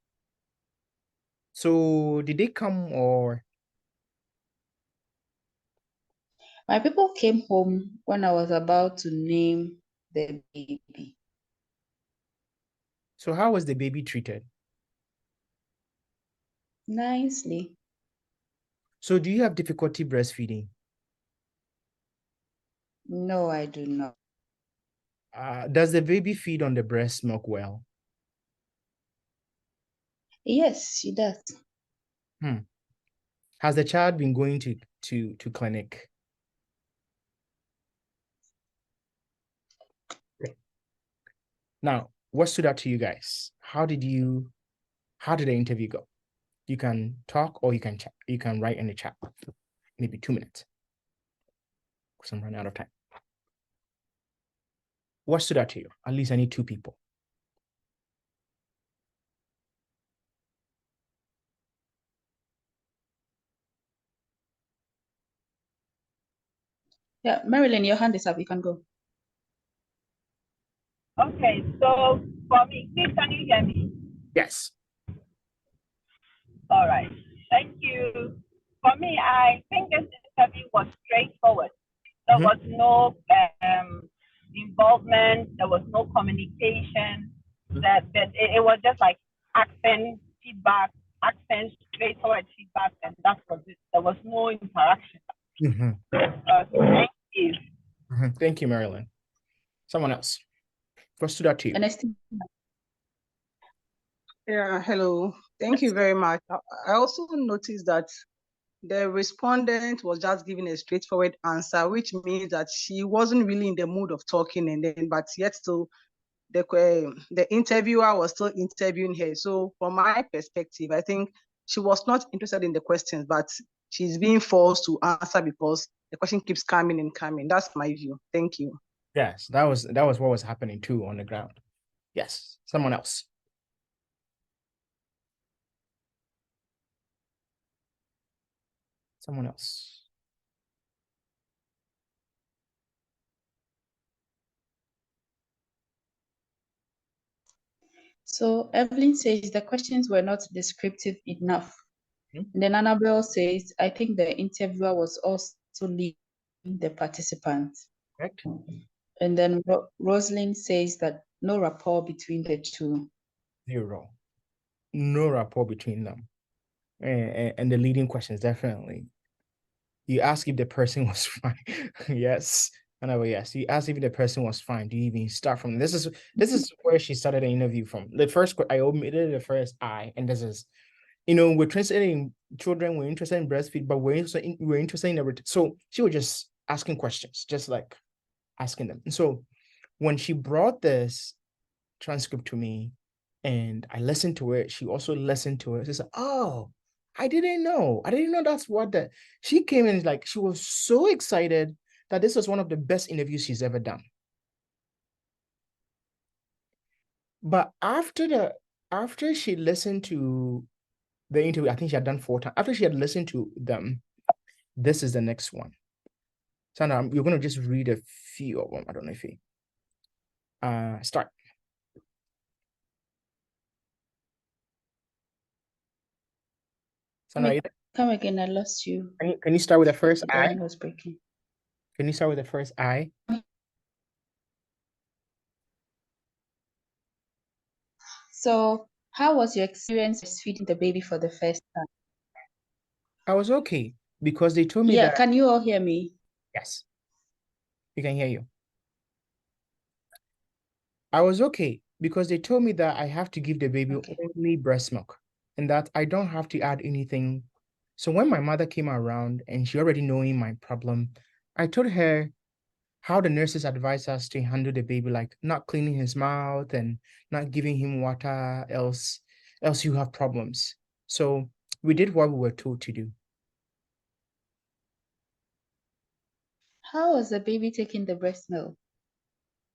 A: So did they come or?
K: My people came home when I was about to name the baby.
A: So how was the baby treated?
K: Nicely.
A: So do you have difficulty breastfeeding?
K: No, I do not.
A: Does the baby feed on the breast milk well?
K: Yes, she does.
A: Has the child been going to clinic? Now, what stood out to you guys? How did the interview go? You can talk or you can write in the chat. Maybe 2 minutes. Because I'm running out of time. What stood out to you? At least I need 2 people.
K: Yeah, Marilyn, your hand is up. You can go.
L: Okay, so for me, please, can you hear me?
A: Yes.
L: All right, thank you. For me, I think this interview was straightforward. There was no involvement. There was no communication. That it was just like asking feedback, asking straightforward feedback, and that was it. There was no interaction. Thank you.
A: Thank you, Marilyn. Someone else. What stood out to you?
M: Yeah, hello. Thank you very much. I also noticed that the respondent was just giving a straightforward answer, which means that she wasn't really in the mood of talking, and then but yet still the interviewer was still interviewing her. So from my perspective, I think she was not interested in the questions, but she's being forced to answer because the question keeps coming and coming. That's my view. Thank you.
A: Yes, that was what was happening too on the ground. Yes, someone else. Someone else.
K: So Evelyn says the questions were not descriptive enough. And then Annabelle says, I think the interviewer was also leading the participants.
A: Correct.
K: And then Rosalind says that no rapport between the two.
A: 0. No rapport between them. And the leading questions, definitely. You ask if the person was fine. Yes. Yes. You ask if the person was fine. Do you even start from this is where she started the interview from. The first I omitted the first I, and this is, we're interested in children, we're interested in breastfeed, but we're interested in everything. So she was just asking questions, just like asking them. And so when she brought this transcript to me and I listened to it, she also listened to it. She said, oh, I didn't know that's what that. She came in like, she was so excited that this was one of the best interviews she's ever done. But after she listened to the interview, I think she had done 4 times. After she had listened to them, this is the next one. Sandra, you're going to just read a few of them. I don't know if you start. Sandra,
K: come again, I lost you.
A: Can you start with the first
K: the
A: I?
K: line was breaking.
A: Can you start with the first I?
K: So how was your experience feeding the baby for the first time?
A: I was okay because they told me
K: Yeah,
A: that.
K: can you all hear me?
A: Yes, we can hear you. I was okay because they told me that I have to give the baby only breast milk and that I don't have to add anything So when my mother came around and she already knowing my problem, I told her how the nurses advise us to handle the baby, like not cleaning his mouth and not giving him water, else you have problems. So we did what we were told to do.
K: How was the baby taking the breast milk?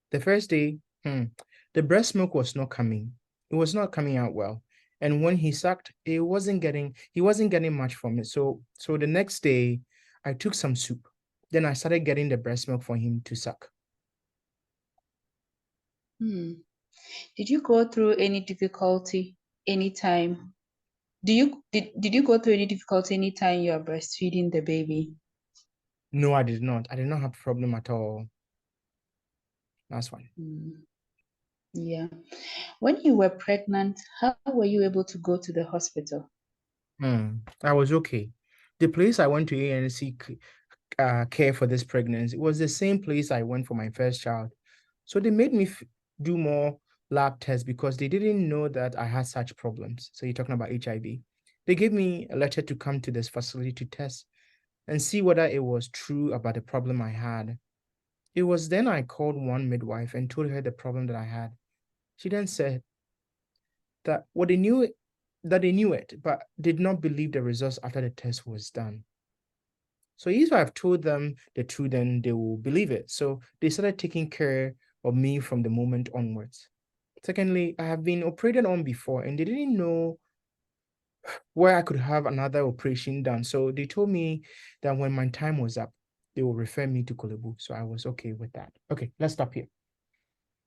A: The first day, the breast milk was not coming. It was not coming out well. And when he sucked, he wasn't getting much from it. So the next day, I took some soup. Then I started getting the breast milk for him to suck.
K: Did you go through any difficulty anytime? Did you go through any difficulty anytime you are breastfeeding the baby?
A: No, I did not. I did not have a problem at all. That's fine.
K: Yeah. When you were pregnant, how were you able to go to the hospital?
A: I was okay. The place I went to ANC care for this pregnancy was the same place I went for my first child. So they made me do more lab tests because they didn't know that I had such problems. So you're talking about HIV. They gave me a letter to come to this facility to test and see whether it was true about the problem I had. It was then I called one midwife and told her the problem that I had. She then said that they knew it, but did not believe the results after the test was done. So if I've told them the truth, then they will believe it. So they started taking care of me from the moment onwards. Secondly, I have been operated on before and they didn't know where I could have another operation done. So they told me that when my time was up, they will refer me to Kolebu. So I was okay with that. Okay, let's stop here.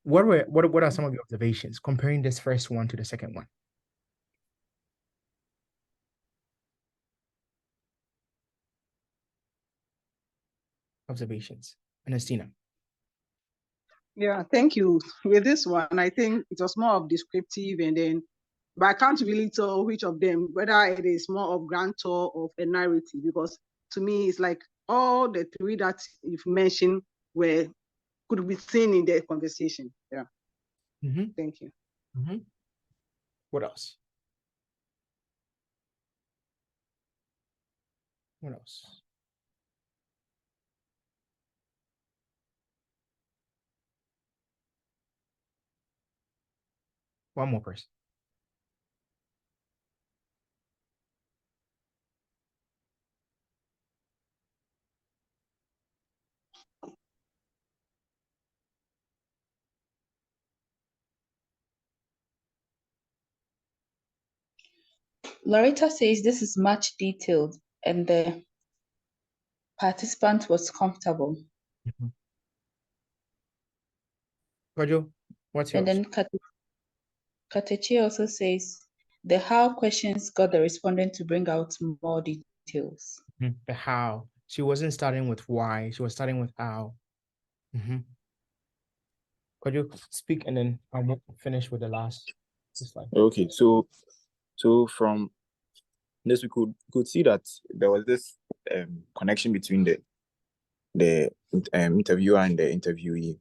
A: What are some of your observations comparing this first one to the second one? Observations. Ernestina.
M: Yeah, thank you. With this one, I think it was more of descriptive but I can't really tell which of them, whether it is more of grantor or a narrative, because to me, it's like all the three that you've mentioned could be seen in the conversation. Yeah. Thank you.
A: What else? What else? One more person.
K: Loretta says this is much detailed and the participant was comfortable.
A: Kojo, what's yours?
K: And then Katechi also says the how questions got the respondent to bring out more details.
A: The how. She wasn't starting with why, she was starting with how. Could you speak and then I'll finish with the last slide.
I: Okay, so from this we could see that there was this connection between the interviewer and the interviewee.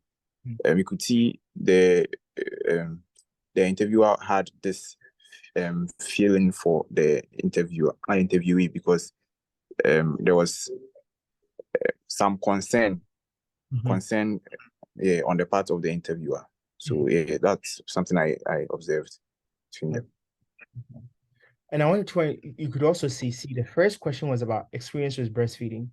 I: We could see the interviewer had this feeling for the interviewee because there was some concern on the part of the interviewer. So that's something I observed between them.
A: And I wanted to, you could also see the first question was about experience with breastfeeding.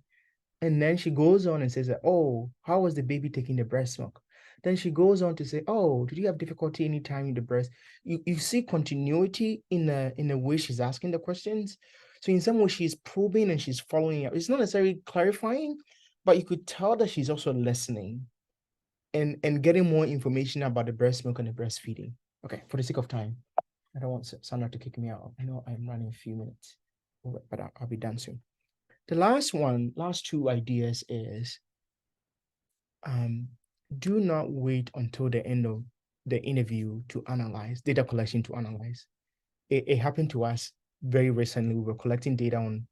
A: And then she goes on and says that, oh, how was the baby taking the breast milk? Then she goes on to say, oh, did you have difficulty anytime in the breast? You see continuity in the way she's asking the questions. So in some way she's probing and she's following up. It's not necessarily clarifying, but you could tell that she's also listening and getting more information about the breast milk and the breastfeeding. Okay, for the sake of time, I don't want Sandra to kick me out. I know I'm running a few minutes, but I'll be done soon. The last two ideas is do not wait until the end of the interview to analyze, data collection to analyze. It happened to us very recently. We were collecting data on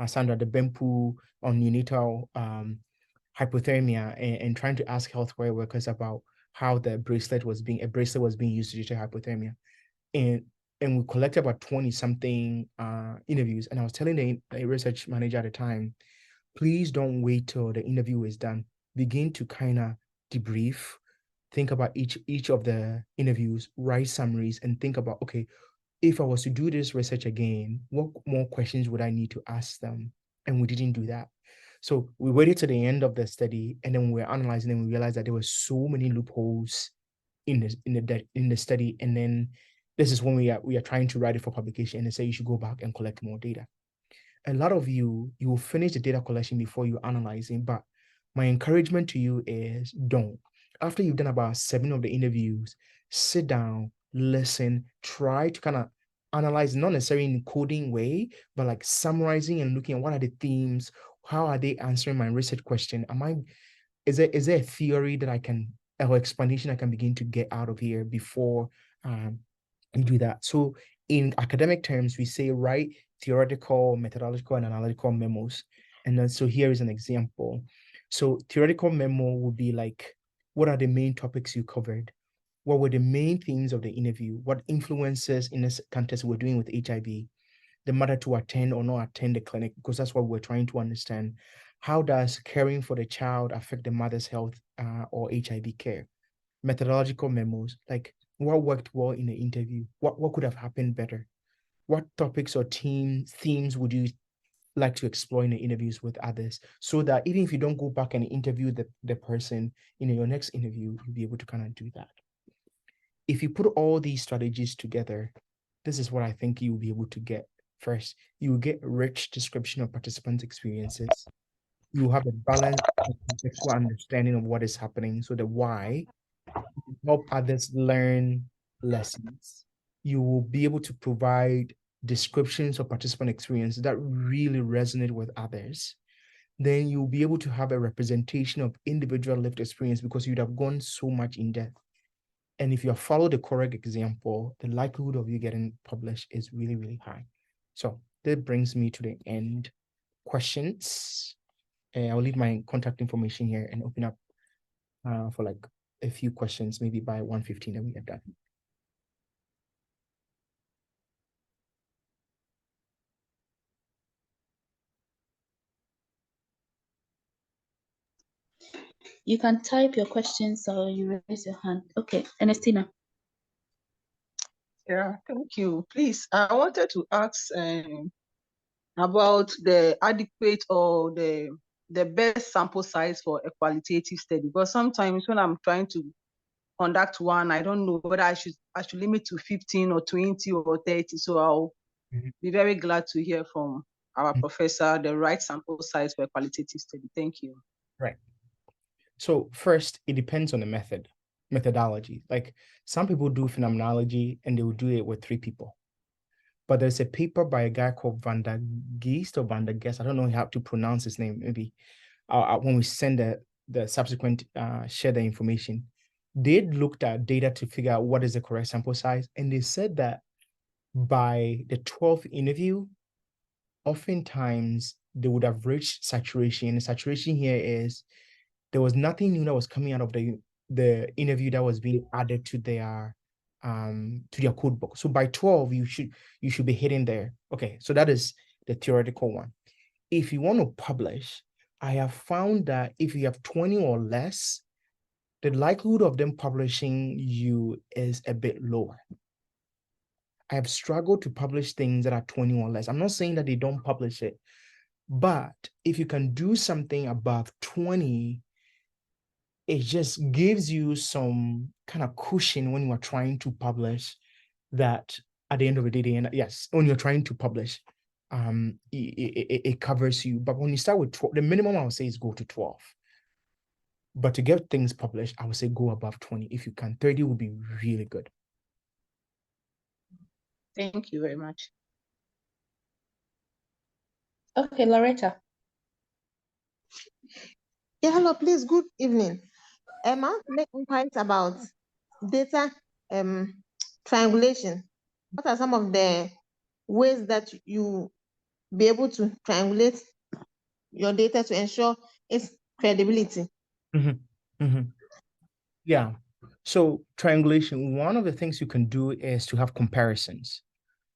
A: Sandra, the BEMPU, on neonatal hypothermia and trying to ask healthcare workers about how a bracelet was being used to detect hypothermia. And and we collected about 20 something interviews. And I was telling the research manager at the time, please don't wait till the interview is done. Begin to kind of debrief, think about each of the interviews, write summaries, and think about, okay, if I was to do this research again, what more questions would I need to ask them? And we didn't do that. So we waited to the end of the study, and then we were analyzing, and we realized that there were so many loopholes in the study. And then this is when we are trying to write it for publication, and they say you should go back and collect more data. A lot of you will finish the data collection before you analyzing, but my encouragement to you is don't. After you've done about 7 of the interviews, sit down, listen, try to kind of analyze, not necessarily in coding way, but like summarizing and looking at what are the themes, how are they answering my research question? Is there a theory that I can, or explanation I can begin to get out of here before you do that? So in academic terms, we say write theoretical, methodological, and analytical memos. And then, so here is an example. So theoretical memo would be like, what are the main topics you covered? What were the main themes of the interview? What influences in this context we're doing with HIV? The mother to attend or not attend the clinic, because that's what we're trying to understand. How does caring for the child affect the mother's health or HIV care? Methodological memos, like what worked well in the interview? What could have happened better? What topics or themes would you like to explore in the interviews with others, so that even if you don't go back and interview the person in your next interview, you'll be able to kind of do that. If you put all these strategies together, this is what I think you'll be able to get. First, you will get a rich description of participants' experiences. You will have a balanced contextual understanding of what is happening, so the why, help others learn lessons. You will be able to provide descriptions of participant experience that really resonate with others. Then you'll be able to have a representation of individual lived experience, because you'd have gone so much in depth. And if you have followed the correct example, the likelihood of you getting published is really, really high. So that brings me to the end. Questions? I'll leave my contact information here and open up for like a few questions, maybe by 1:15, and we are done.
K: You can type your questions or you raise your hand. Okay, Ernestina.
M: Yeah, thank you. Please, I wanted to ask about the adequate or the best sample size for a qualitative study, because sometimes when I'm trying to conduct one, I don't know whether I should limit to 15 or 20 or 30. So I'll be very glad to hear from our professor the right sample size for a qualitative study. Thank you.
A: Right. So first, it depends on the methodology. Like some people do phenomenology and they will do it with 3 people. But there's a paper by a guy called Van der Geest or Van der Geest. I don't know how to pronounce his name. Maybe when we send the subsequent share the information, they looked at data to figure out what is the correct sample size. And they said that by the 12th interview, oftentimes they would have reached saturation. The saturation here is there was nothing new that was coming out of the interview that was being added to their code book. So by 12, you should be hitting there. Okay, so that is the theoretical one. If you want to publish, I have found that if you have 20 or less, the likelihood of them publishing you is a bit lower. I have struggled to publish things that are 20 or less. I'm not saying that they don't publish it, but if you can do something above 20, it just gives you some kind of cushion when you are trying to publish, that at the end of the day, yes, when you're trying to publish, it covers you. But when you start with 12, the minimum I would say is go to 12. But to get things published, I would say go above 20. If you can, 30 would be really good.
M: Thank you very much.
K: Okay, Loretta.
N: Yeah, hello, please, good evening. Emma, make inquiries about data triangulation. What are some of the ways that you be able to triangulate your data to ensure its credibility?
A: Yeah. So triangulation, one of the things you can do is to have comparisons.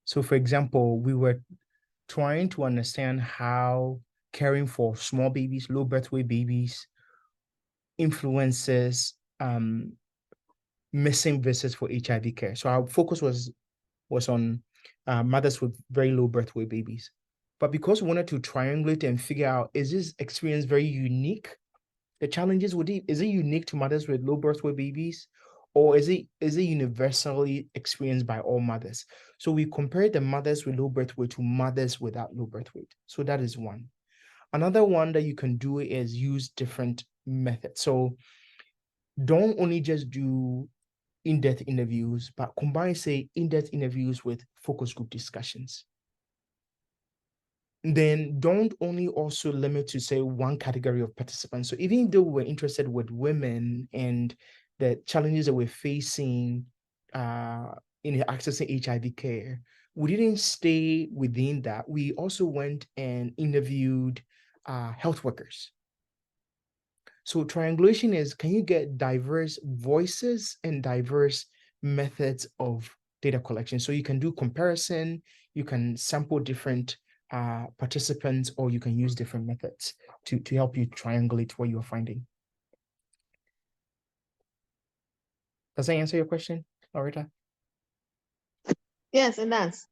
A: So for example, we were trying to understand how caring for small babies, low birth weight babies, influences missing visits for HIV care. So our focus was on mothers with very low birth weight babies. But because we wanted to triangulate and figure out, is this experience very unique? The challenges is it unique to mothers with low birth weight babies, or is it universally experienced by all mothers? So we compared the mothers with low birth weight to mothers without low birth weight. So that is one. Another one that you can do is use different methods. So don't only just do in-depth interviews, but combine, say, in-depth interviews with focus group discussions. Then don't only also limit to, say, one category of participants. So even though we're interested with women and the challenges that we're facing in accessing HIV care, we didn't stay within that. We also went and interviewed health workers. So triangulation is, can you get diverse voices and diverse methods of data collection? So you can do comparison, you can sample different participants, or you can use different methods to help you triangulate what you're finding. Does that answer your question, Loretta?
N: Yes, it does.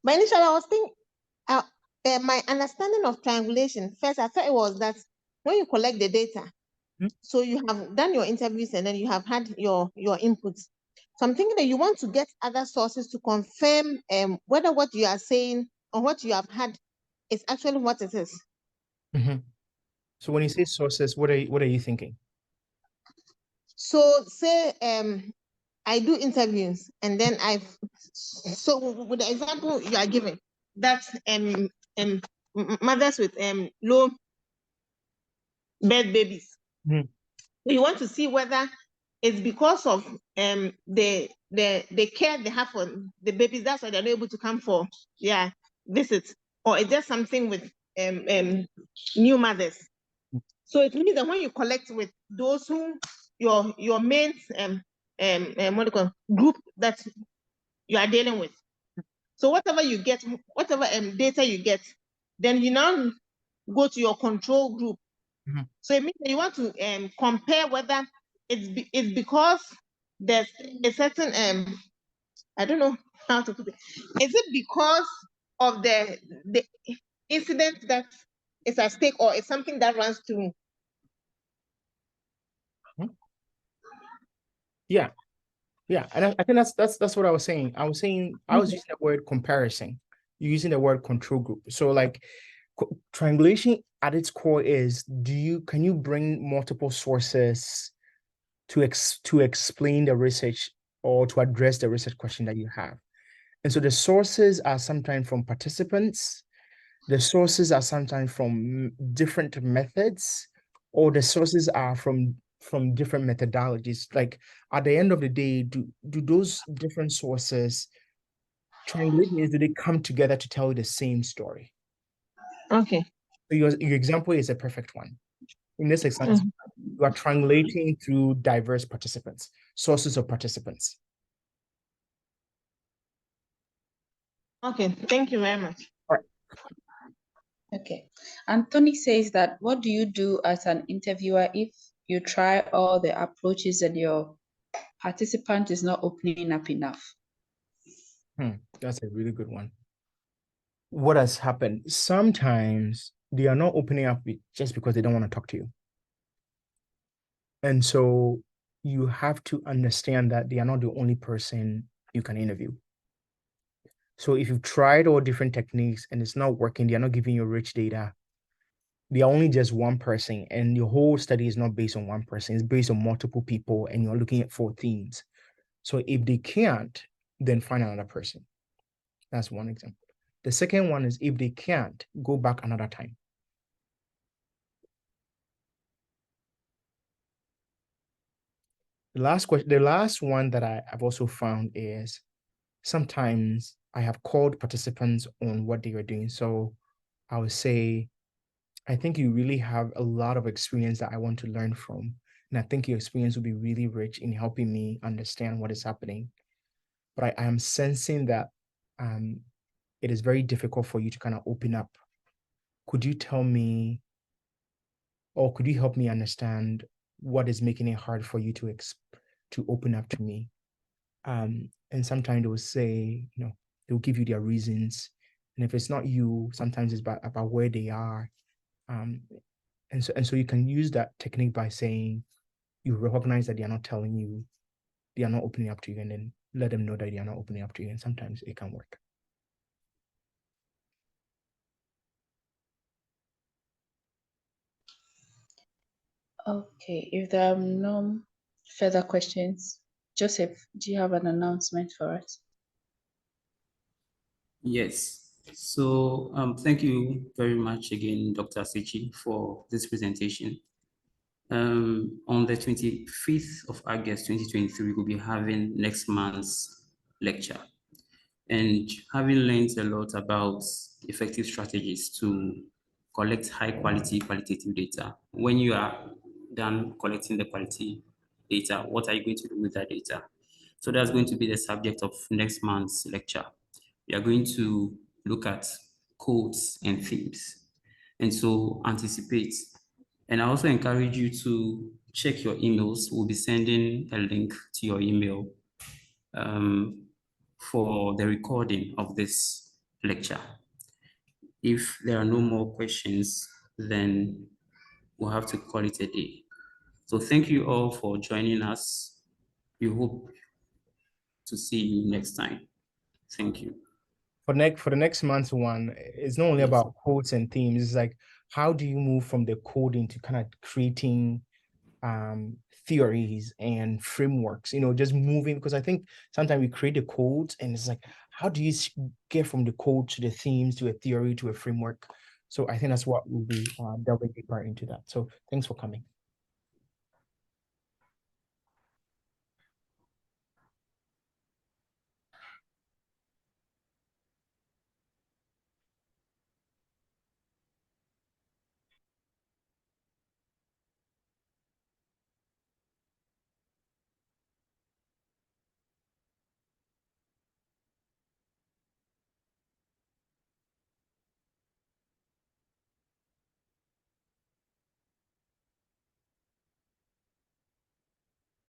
N: But initially, I was thinking, my understanding of triangulation, first, I thought it was that when you collect the data, so you have done your interviews and then you have had your inputs. So I'm thinking that you want to get other sources to confirm whether what you are saying or what you have had is actually what it is.
A: So when you say sources, what are you thinking?
N: So say I do interviews and then so with the example you are giving, that mothers with low birth babies. You want to see whether it's because of the care they have for the babies, that's why they're not able to come for visits, or it's just something with new mothers. So it means that when you collect with those who your main what do you call group that you are dealing with. So whatever you get, whatever data you get, then you now go to your control group. So it means that you want to compare whether it's because there's a certain I don't know how to put it. Is it because of the incident that is at stake, or it's something that runs through?
A: Yeah, and I think that's what I was saying. I was using the word comparison. You're using the word control group. So like triangulation at its core is, can you bring multiple sources to explain the research or to address the research question that you have? And so the sources are sometimes from participants, the sources are sometimes from different methods, or the sources are from different methodologies. Like at the end of the day, do those different sources triangulate? Do they come together to tell the same story?
N: Okay.
A: So your example is a perfect one. In this example, you are triangulating through diverse participants, sources of participants.
N: Okay, thank you very much.
A: All right.
K: Okay. Anthony says that, what do you do as an interviewer if you try all the approaches and your participant is not opening up enough?
A: That's a really good one. What has happened? Sometimes they are not opening up just because they don't want to talk to you. And so you have to understand that they are not the only person you can interview. So if you've tried all different techniques and it's not working, they're not giving you rich data, they are only just one person, and your whole study is not based on one person, it's based on multiple people, and you're looking at 4 themes. So if they can't, then find another person. That's one example. The second one is, if they can't, go back another time. The last one that I've also found is, sometimes I have called participants on what they are doing. So I would say, I think you really have a lot of experience that I want to learn from. And I think your experience will be really rich in helping me understand what is happening. but I am sensing that it is very difficult for you to kind of open up. Could you tell me, or could you help me understand what is making it hard for you to open up to me? And sometimes they will say, they'll give you their reasons. And if it's not you, sometimes it's about where they are. And so you can use that technique by saying you recognize that they are not telling you, they are not opening up to you, and then let them know that they are not opening up to you. And sometimes it can work.
K: Okay, if there are no further questions, Joseph, do you have an announcement for us?
O: Yes. So thank you very much again, Dr. Asichi, for this presentation. On the 25th of August 2023, we'll be having next month's lecture. And having learned a lot about effective strategies to collect high quality qualitative data, when you are done collecting the quality data, what are you going to do with that data? So that's going to be the subject of next month's lecture. We are going to look at codes and themes, and so anticipate. And I also encourage you to check your emails. We'll be sending a link to your email for the recording of this lecture. If there are no more questions, then we'll have to call it a day. So thank you all for joining us. We hope to see you next time. Thank you.
A: For the next month's one, it's not only about codes and themes. It's like, how do you move from the coding to kind of creating theories and frameworks, just moving, because I think sometimes we create the codes and it's like, how do you get from the code to the themes to a theory to a framework? So I think that's what we'll be delving deeper into that. So thanks for coming.